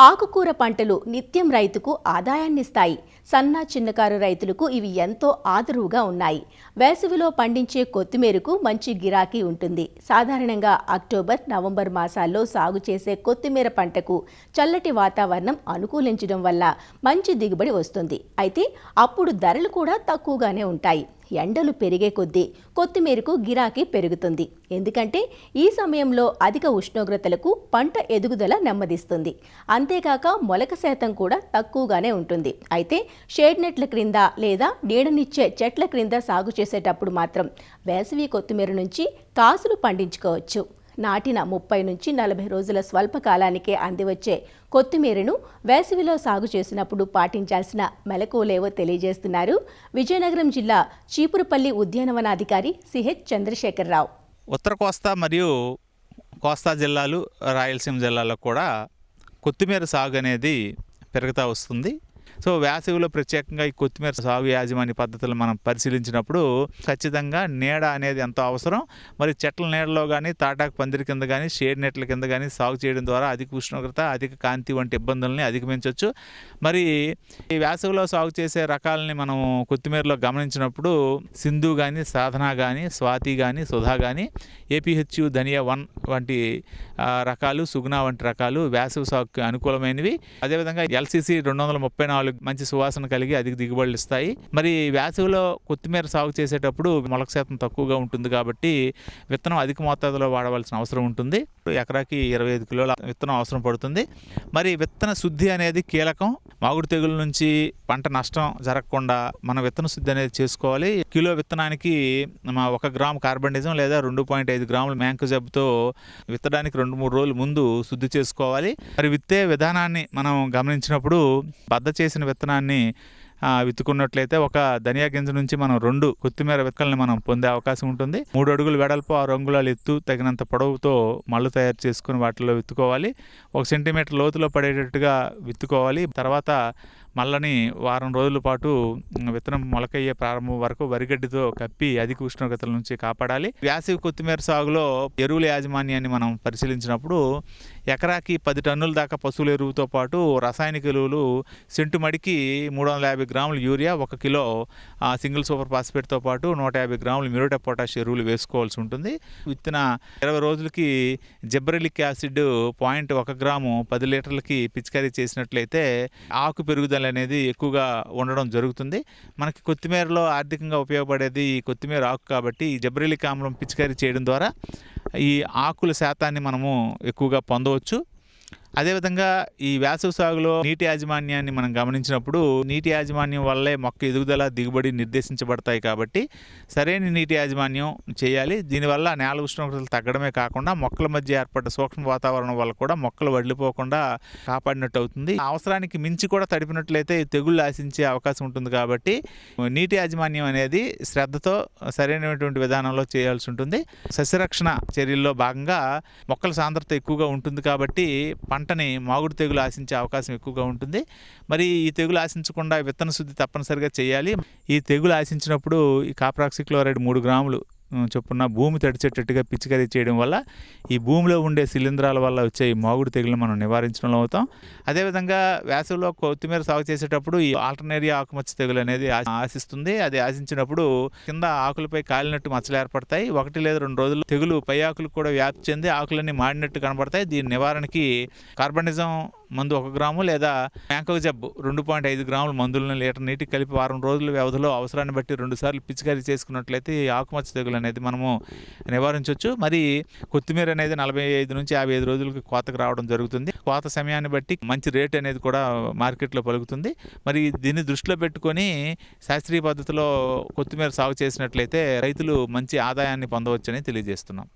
ఆకుకూర పంటలు నిత్యం రైతుకు ఆదాయాన్నిస్తాయి. సన్న చిన్నకారు రైతులకు ఇవి ఎంతో ఆదరువుగా ఉన్నాయి. వేసవిలో పండించే కొత్తిమీరకు మంచి గిరాకీ ఉంటుంది. సాధారణంగా అక్టోబర్, నవంబర్ మాసాల్లో సాగు చేసే కొత్తిమీర పంటకు చల్లటి వాతావరణం అనుకూలించడం వల్ల మంచి దిగుబడి వస్తుంది. అయితే అప్పుడు ధరలు కూడా తక్కువగానే ఉంటాయి. ఎండలు పెరిగే కొద్దీ కొత్తిమీరకు గిరాకీ పెరుగుతుంది. ఎందుకంటే ఈ సమయంలో అధిక ఉష్ణోగ్రతలకు పంట ఎదుగుదల నెమ్మదిస్తుంది. అంతేకాక మొలక శాతం కూడా తక్కువగానే ఉంటుంది. అయితే షేడ్ నెట్ల క్రింద లేదా నీడనిచ్చే చెట్ల క్రింద సాగు చేసేటప్పుడు మాత్రం వేసవి కొత్తిమీర నుంచి కాసులు పండించుకోవచ్చు. నాటిన 30 నుంచి 40 రోజుల స్వల్ప కాలానికే అందివచ్చే కొత్తిమీరను వేసవిలో సాగు చేసినప్పుడు పాటించాల్సిన మెలకువలేవో తెలియజేస్తున్నారు విజయనగరం జిల్లా చీపురుపల్లి ఉద్యానవనాధికారి సిహెచ్ చంద్రశేఖరరావు. ఉత్తర కోస్తా మరియు కోస్తా జిల్లాలు, రాయలసీమ జిల్లాలో కూడా కొత్తిమీర సాగు అనేది పెరుగుతూ వస్తుంది. సో వేసవిలో ప్రత్యేకంగా ఈ కొత్తిమీర సాగు యాజమాన్య పద్ధతులు మనం పరిశీలించినప్పుడు ఖచ్చితంగా నీడ అనేది ఎంతో అవసరం. మరి చెట్ల నీడలో కానీ, తాటాకు పందిరి కింద కానీ, షేడ్ నెట్ల కింద కానీ సాగు చేయడం ద్వారా అధిక ఉష్ణోగ్రత, అధిక కాంతి వంటి ఇబ్బందుల్ని అధిగమించవచ్చు. మరి ఈ వేసవిలో సాగు చేసే రకాలని మనం కొత్తిమీరలో గమనించినప్పుడు సింధు కానీ, సాధన కానీ, స్వాతి కానీ, సుధా కానీ, ఏపీహెచ్ ధనియా 1 వంటి రకాలు, సుగుణ వంటి రకాలు వేసవి సాగుకి అనుకూలమైనవి. అదేవిధంగా ఎల్సిసి 234 మంచి సువాసన కలిగి అధిక దిగుబడులు ఇస్తాయి. మరి వేసవిలో కొత్తిమీర సాగు చేసేటప్పుడు మొలక శాతం తక్కువగా ఉంటుంది కాబట్టి విత్తనం అధిక మోతాదులో వాడవలసిన అవసరం ఉంటుంది. ఎకరాకి 25 కిలోల విత్తనం అవసరం పడుతుంది. మరి విత్తన శుద్ధి అనేది కీలకం. మాగుడు తెగుల నుంచి పంట నష్టం జరగకుండా మన విత్తన శుద్ధి అనేది చేసుకోవాలి. కిలో విత్తనానికి 1 గ్రాము కార్బనిజం లేదా 2.5 గ్రాముల మ్యాంకోజెబ్తో విత్తడానికి 2-3 రోజుల ముందు శుద్ధి చేసుకోవాలి. మరి విత్తే విధానాన్ని మనం గమనించినప్పుడు బద్ద చేసిన విత్తనాన్ని విత్తుకున్నట్లయితే ఒక ధనియా గింజ నుంచి మనం 2 కొత్తిమీర విత్తనాలను మనం పొందే అవకాశం ఉంటుంది. 3 అడుగులు వెడల్పు, 6 అంగుళాలు ఎత్తు, తగినంత పొడవుతో మళ్ళు తయారు చేసుకుని వాటిలో విత్తుకోవాలి. 1 సెంటీమీటర్ లోతులో పడేటట్టుగా విత్తుకోవాలి. తర్వాత మళ్ళని వారం రోజుల పాటు విత్తనం మొలకయ్యే ప్రారంభం వరకు వరిగడ్డితో కప్పి అధిక ఉష్ణోగ్రతల నుంచి కాపాడాలి. వేసవి కొత్తిమీర సాగులో ఎరువుల యాజమాన్యాన్ని మనం పరిశీలించినప్పుడు ఎకరాకి 10 టన్నుల దాకా పశువుల ఎరువుతో పాటు రసాయనిక ఎరువులు సెంటు మడికి 350 గ్రాముల యూరియా, 1 కిలో సింగిల్ సూపర్ ఫాస్ఫేట్తో పాటు 150 గ్రాముల మ్యూరేట్ ఆఫ్ పొటాష్ ఎరువులు వేసుకోవాల్సి ఉంటుంది. విత్తిన 20 రోజులకి జిబ్బరెలిక్ యాసిడ్ 0.1 గ్రాము 10 లీటర్లకి పిచికారీ చేసినట్లయితే ఆకు పెరుగుదల అనేది ఎక్కువగా ఉండడం జరుగుతుంది. మనకి కొత్తిమీరలో ఆర్థికంగా ఉపయోగపడేది ఈ కొత్తిమీర ఆకు కాబట్టి ఈ జిబ్బరెలిక్ ఆమ్లం పిచికారీ చేయడం ద్వారా ఈ ఆకుల శాతాన్ని మనము ఎక్కువగా పొందవచ్చు. అదేవిధంగా ఈ వేసవి సాగులో నీటి యాజమాన్యాన్ని మనం గమనించినప్పుడు నీటి యాజమాన్యం వల్లే మొక్క ఎదుగుదల, దిగుబడి నిర్దేశించబడతాయి కాబట్టి సరైన నీటి యాజమాన్యం చేయాలి. దీనివల్ల నేల ఉష్ణోగ్రతలు తగ్గడమే కాకుండా మొక్కల మధ్య ఏర్పడ్డ సూక్ష్మ వాతావరణం వల్ల కూడా మొక్కలు వడిలిపోకుండా కాపాడినట్టు అవుతుంది. అవసరానికి మించి కూడా తడిపినట్లయితే తెగుళ్ళు ఆశించే అవకాశం ఉంటుంది కాబట్టి నీటి యాజమాన్యం అనేది శ్రద్ధతో సరైనటువంటి విధానంలో చేయాల్సి ఉంటుంది. సస్యరక్షణ చర్యల్లో భాగంగా మొక్కల సాంద్రత ఎక్కువగా ఉంటుంది కాబట్టి పంటని మాగుడు తెగులు ఆశించే అవకాశం ఎక్కువగా ఉంటుంది. మరి ఈ తెగులు ఆశించకుండా విత్తన శుద్ధి తప్పనిసరిగా చేయాలి. ఈ తెగులు ఆశించినప్పుడు ఈ కాపరాక్సిక్లోరైడ్ 3 గ్రాములు చొప్పున భూమి తడిచేటట్టుగా పిచికారీ చేయడం వల్ల ఈ భూమిలో ఉండే శిలీంధ్రాల వల్ల వచ్చే ఈ మాగుడు తెగులను మనం నివారించడంలో అవుతాం. అదేవిధంగా వేసవిలో కొత్తిమీర సాగు చేసేటప్పుడు ఈ ఆల్టర్నేరియా ఆకుమచ్చ తెగులు అనేది ఆశిస్తుంది. అది ఆశించినప్పుడు కింద ఆకులపై కాలినట్టు మచ్చలు ఏర్పడతాయి. 1 లేదా 2 రోజుల్లో తెగులు పై ఆకులు కూడా వ్యాప్తి చెంది ఆకులన్నీ మాడినట్టు కనబడతాయి. దీని నివారణకి కార్బనిజం మందు 1 గ్రాము లేదా మ్యాంకోజెబ్ 2.5 గ్రాముల మందులను లీటర్ నీటికి కలిపి వారం రోజుల వ్యవధిలో అవసరాన్ని బట్టి 2 సార్లు పిచికారీ చేసుకున్నట్లయితే ఈ ఆకుమచ్చ తెగులు అనేది మనము నివారించవచ్చు. మరి కొత్తిమీర అనేది 45 నుంచి 55 రోజులకి కోతకు రావడం జరుగుతుంది. కోత సమయాన్ని బట్టి మంచి రేట్ అనేది కూడా మార్కెట్లో పలుకుతుంది. మరి దీన్ని దృష్టిలో పెట్టుకొని శాస్త్రీయ పద్ధతిలో కొత్తిమీర సాగు చేసినట్లయితే రైతులు మంచి ఆదాయాన్ని పొందవచ్చని తెలియజేస్తున్నాం.